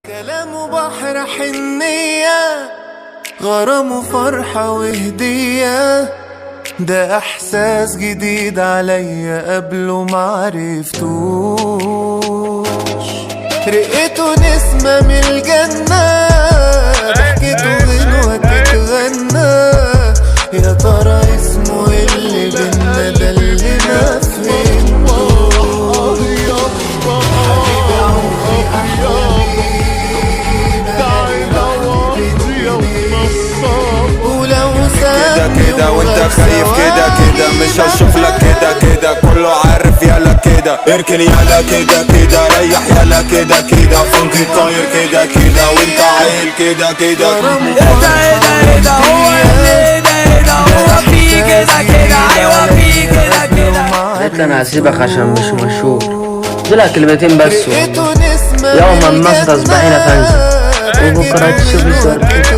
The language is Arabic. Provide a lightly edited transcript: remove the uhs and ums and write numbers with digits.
كلامه بحر حنية، غرام وفرحة وهدية، ده احساس جديد عليا قبله معرفتوش. رقته نسمة من الجنة، ضحكته غنوة تتغنى، يا ترى اسمه اللي بينا ده اللي ما فهمتوش. حبيبي عمري أحلامي، ولو سابني كده وانت خايف كده مش هشوف لك كده كله عارف يالا كده اركن يالا كده ريح يالا كده فانكي طاير كده وانت عايل كده ايه ده هو هو في كده ايوه في كده قلت انا هسيبك عشان مش مشهور، دول كلمتين بس. يوما ما تصبحين فانزل وبكره تشوفي صورتك.